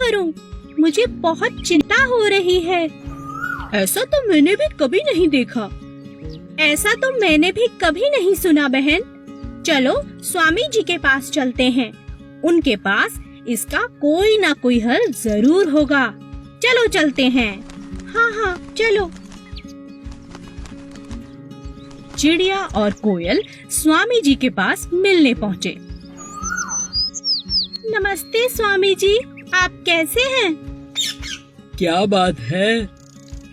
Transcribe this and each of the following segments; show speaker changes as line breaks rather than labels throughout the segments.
करूं? मुझे बहुत चिंता हो रही है। ऐसा तो मैंने भी कभी नहीं देखा। ऐसा तो मैंने भी कभी नहीं सुना बहन। चलो स्वामी जी के पास चलते हैं। उनके पास इसका कोई ना कोई हल जरूर होगा। चलो चलते हैं। हाँ हाँ चलो। चिड़िया और कोयल स्वामी जी के पास मिलने पहुँचे। नमस्ते स्वामी जी, आप कैसे हैं?
क्या बात है,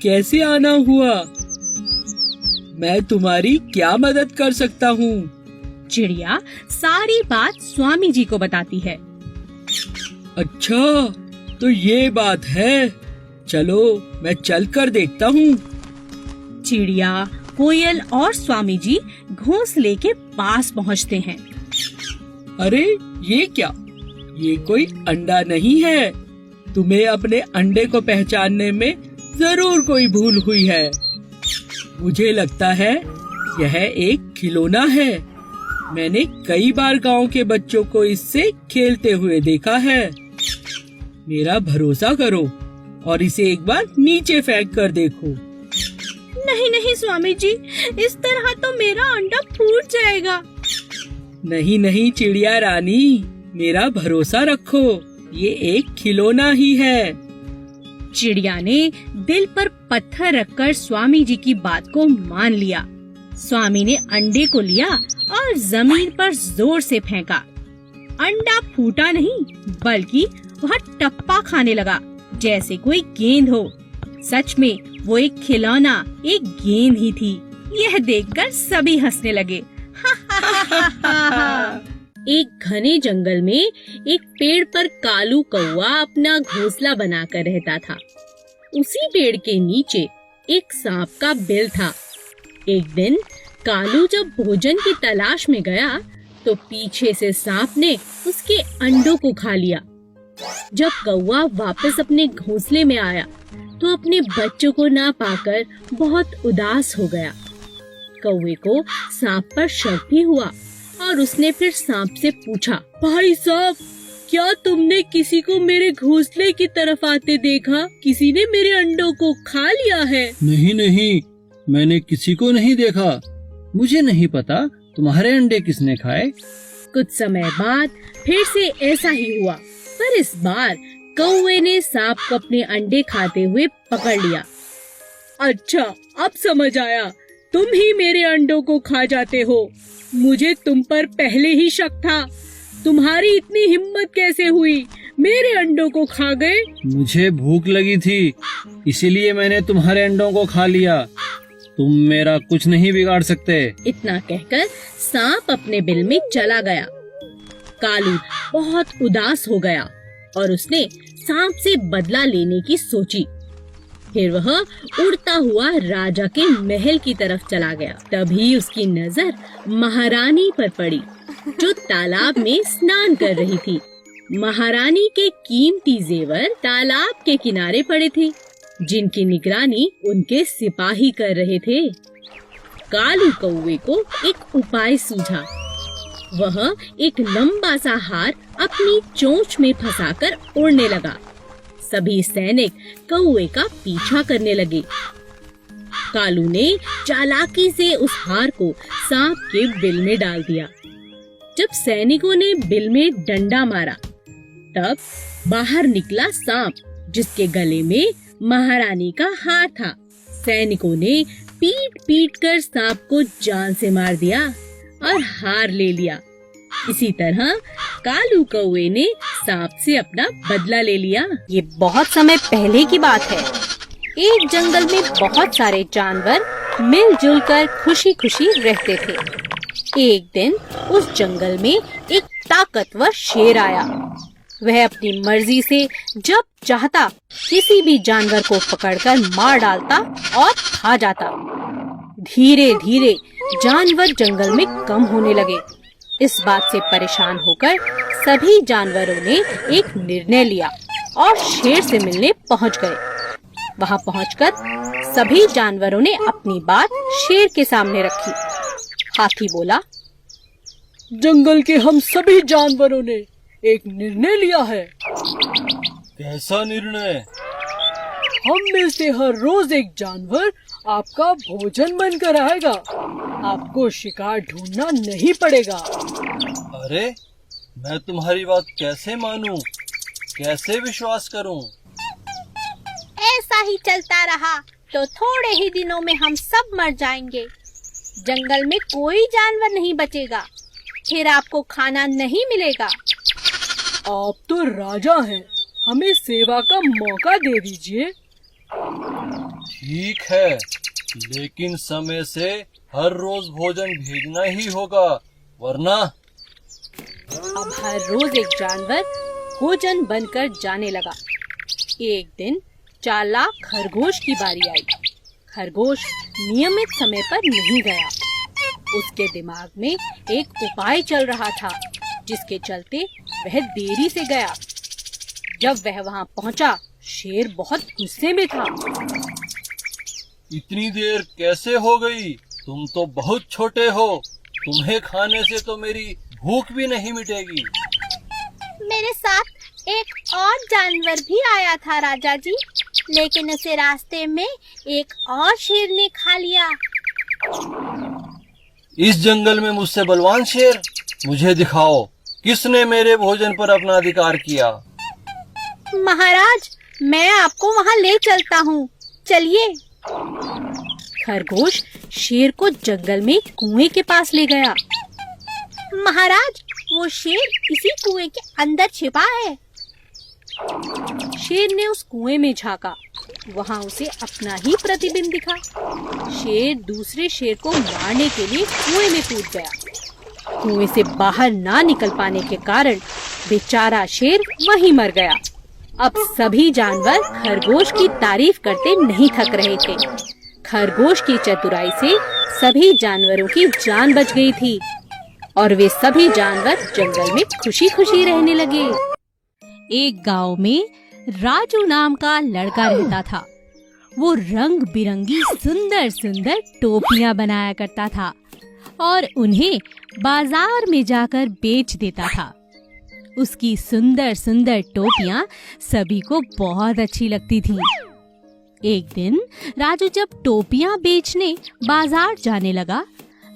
कैसे आना हुआ? मैं तुम्हारी क्या मदद कर सकता हूँ?
चिड़िया सारी बात स्वामी जी को बताती है।
अच्छा, तो ये बात है। चलो मैं चल कर देखता हूँ।
चिड़िया, कोयल और स्वामी जी घोंसले के पास पहुँचते हैं।
अरे ये क्या? ये कोई अंडा नहीं है। तुम्हें अपने अंडे को पहचानने में जरूर कोई भूल हुई है। मुझे लगता है यह एक खिलौना है। मैंने कई बार गांव के बच्चों को इससे खेलते हुए देखा है। मेरा भरोसा करो और इसे एक बार नीचे फेंक कर देखो।
नहीं नहीं स्वामी जी, इस तरह तो मेरा अंडा फूट जाएगा।
नहीं नहीं चिड़िया रानी, मेरा भरोसा रखो, ये एक खिलौना ही है।
चिड़िया ने दिल पर पत्थर रखकर स्वामी जी की बात को मान लिया। स्वामी ने अंडे को लिया और जमीन पर जोर से फेंका। अंडा फूटा नहीं, बल्कि वह टप्पा खाने लगा जैसे कोई गेंद हो। सच में वो एक खिलौना, एक गेंद ही थी। यह देखकर सभी हंसने लगे। एक घने जंगल में एक पेड़ पर कालू कौवा अपना घोंसला बनाकर रहता था। उसी पेड़ के नीचे एक सांप का बिल था। एक दिन कालू जब भोजन की तलाश में गया तो पीछे से सांप ने उसके अंडों को खा लिया। जब कौवा वापस अपने घोंसले में आया तो अपने बच्चों को ना पाकर बहुत उदास हो गया। कौवे को सांप पर शक भी हुआ और उसने फिर सांप से पूछा, भाई सांप, क्या तुमने किसी को मेरे घोंसले की तरफ आते देखा? किसी ने मेरे अंडों को खा लिया है?
नहीं नहीं, मैंने किसी को नहीं देखा। मुझे नहीं पता तुम्हारे अंडे किसने खाए।
कुछ समय बाद फिर से ऐसा ही हुआ, पर इस बार कौवे ने सांप को अपने अंडे खाते हुए पकड़ लिया। अच्छा, अब समझ आया, तुम ही मेरे अंडों को खा जाते हो। मुझे तुम पर पहले ही शक था। तुम्हारी इतनी हिम्मत कैसे हुई? मेरे अंडों को खा गए।
मुझे भूख लगी थी, इसीलिए मैंने तुम्हारे अंडों को खा लिया। तुम मेरा कुछ नहीं बिगाड़ सकते।
इतना कहकर सांप अपने बिल में चला गया। कालू बहुत उदास हो गया और उसने सांप से बदला लेने की सोची। फिर वह उड़ता हुआ राजा के महल की तरफ चला गया। तभी उसकी नजर महारानी पर पड़ी, जो तालाब में स्नान कर रही थी। महारानी के कीमती जेवर तालाब के किनारे पड़े थे, जिनकी निगरानी उनके सिपाही कर रहे थे। कालू कौवे को एक उपाय सूझा। वह एक लंबा सा हार अपनी चोंच में फंसाकर उड़ने लगा। सभी सैनिक कौवे का पीछा करने लगे। कालू ने चालाकी से उस हार को सांप के बिल में डाल दिया। जब सैनिकों ने बिल में डंडा मारा, तब बाहर निकला सांप, जिसके गले में महारानी का हार था। सैनिकों ने पीट पीट कर सांप को जान से मार दिया और हार ले लिया। इसी तरह कालू कौवे ने सांप से अपना बदला ले लिया। ये बहुत समय पहले की बात है। एक जंगल में बहुत सारे जानवर मिलजुल कर खुशी खुशी रहते थे। एक दिन उस जंगल में एक ताकतवर शेर आया। वह अपनी मर्जी से जब चाहता किसी भी जानवर को पकड़कर मार डालता और खा जाता। धीरे धीरे जानवर जंगल में कम होने लगे। इस बात से परेशान होकर सभी जानवरों ने एक निर्णय लिया और शेर से मिलने पहुंच गए। वहां पहुंचकर सभी जानवरों ने अपनी बात शेर के सामने रखी। हाथी बोला,
जंगल के हम सभी जानवरों ने एक निर्णय लिया है।
कैसा निर्णय?
हम में से हर रोज एक जानवर आपका भोजन बनकर आएगा। आपको शिकार ढूंढना नहीं पड़ेगा।
अरे, मैं तुम्हारी बात कैसे मानूं? कैसे विश्वास करूं?
ऐसा ही चलता रहा तो थोड़े ही दिनों में हम सब मर जाएंगे। जंगल में कोई जानवर नहीं बचेगा, फिर आपको खाना नहीं मिलेगा।
आप तो राजा हैं, हमें सेवा का मौका दे दीजिए।
ठीक है, लेकिन समय से हर रोज भोजन भेजना ही होगा, वरना।
अब हर रोज एक जानवर भोजन बनकर जाने लगा। एक दिन चालाक खरगोश की बारी आई। खरगोश नियमित समय पर नहीं गया। उसके दिमाग में एक उपाय चल रहा था, जिसके चलते वह देरी से गया। जब वह वहां पहुंचा, शेर बहुत गुस्से में था।
इतनी देर कैसे हो गई? तुम तो बहुत छोटे हो। तुम्हें खाने से तो मेरी भूख भी नहीं मिटेगी।
मेरे साथ एक और जानवर भी आया था राजा जी, लेकिन उसे रास्ते में एक और शेर ने खा लिया।
इस जंगल में मुझसे बलवान शेर? मुझे दिखाओ, किसने मेरे भोजन पर अपना अधिकार किया?
महाराज, मैं आपको वहाँ ले चलता हूँ, चलिए।
खरगोश शेर को जंगल में कुएं के पास ले गया।
महाराज, वो शेर इसी कुएं के अंदर छिपा है।
शेर ने उस कुएं में झांका। वहां उसे अपना ही प्रतिबिंब दिखा। शेर दूसरे शेर को मारने के लिए कुएं में कूद गया। कुएं से बाहर ना निकल पाने के कारण बेचारा शेर वहीं मर गया। अब सभी जानवर खरगोश की तारीफ करते नहीं थक रहे थे। खरगोश की चतुराई से सभी जानवरों की जान बच गई थी और वे सभी जानवर जंगल में खुशी खुशी रहने लगे। एक गांव में राजू नाम का लड़का रहता था। वो रंग बिरंगी सुंदर सुंदर टोपियां बनाया करता था और उन्हें बाजार में जाकर बेच देता था। उसकी सुंदर सुंदर टोपियां सभी को बहुत अच्छी लगती थी। एक दिन राजू जब टोपियां बेचने बाजार जाने लगा,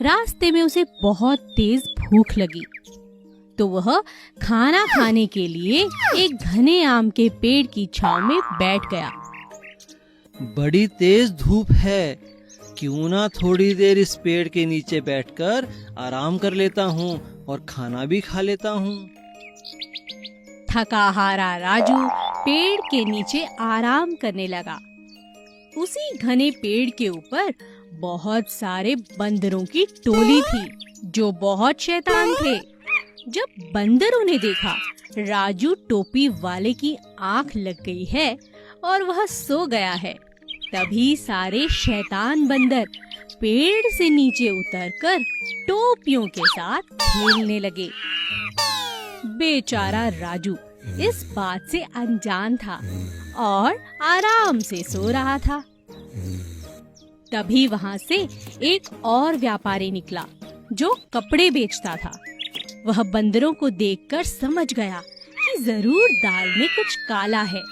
रास्ते में उसे बहुत तेज भूख लगी, तो वह खाना खाने के लिए एक घने आम के पेड़ की छांव में बैठ गया।
बड़ी तेज धूप है, क्यों ना थोड़ी देर इस पेड़ के नीचे बैठकर आराम कर लेता हूँ और खाना भी खा लेता हूँ।
थका हारा राजू पेड़ के नीचे आराम करने लगा। उसी घने पेड़ के ऊपर बहुत सारे बंदरों की टोली थी, जो बहुत शैतान थे। जब बंदरों ने देखा राजू टोपी वाले की आंख लग गई है और वह सो गया है, तभी सारे शैतान बंदर पेड़ से नीचे उतरकर टोपियों के साथ खेलने लगे। बेचारा राजू इस बात से अनजान था और आराम से सो रहा था। तभी वहां से एक और व्यापारी निकला जो कपड़े बेचता था। वह बंदरों को देखकर समझ गया कि जरूर दाल में कुछ काला है।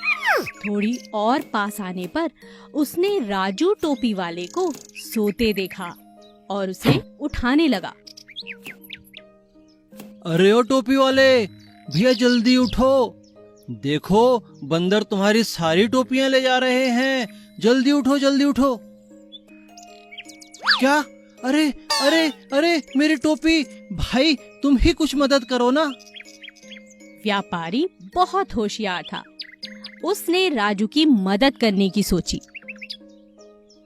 थोड़ी और पास आने पर उसने राजू टोपी वाले को सोते देखा और उसे उठाने लगा।
अरे ओ टोपी वाले भैया, जल्दी उठो, देखो बंदर तुम्हारी सारी टोपियां ले जा रहे हैं। जल्दी उठो, जल्दी उठो। क्या? अरे अरे अरे मेरी टोपी! भाई तुम ही कुछ मदद करो ना।
व्यापारी बहुत होशियार था। उसने राजू की मदद करने की सोची।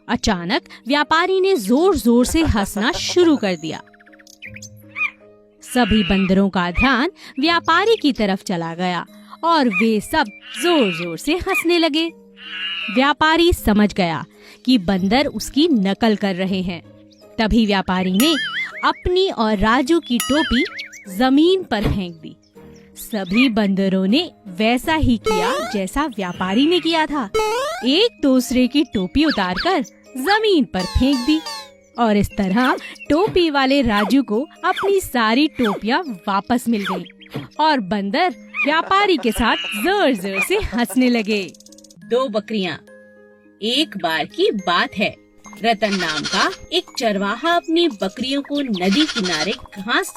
अचानक व्यापारी ने जोर जोर से हंसना शुरू कर दिया। सभी बंदरों का ध्यान व्यापारी की तरफ चला गया और वे सब जोर जोर से हंसने लगे। व्यापारी समझ गया कि बंदर उसकी नकल कर रहे हैं। तभी व्यापारी ने अपनी और राजू की टोपी जमीन पर फेंक दी। सभी बंदरों ने वैसा ही किया जैसा व्यापारी ने किया था। एक दूसरे की टोपी उतारकर जमीन पर फेंक दी और इस तरह टोपी वाले राजू को अपनी सारी टोपियां वापस मिल गईं और बंदर
व्यापारी के साथ जोर जोर से हंसने लगे।
2 बकरियां। एक बार की बात है, रतन नाम का एक चरवाहा अपनी बकरियों को नदी किनारे घास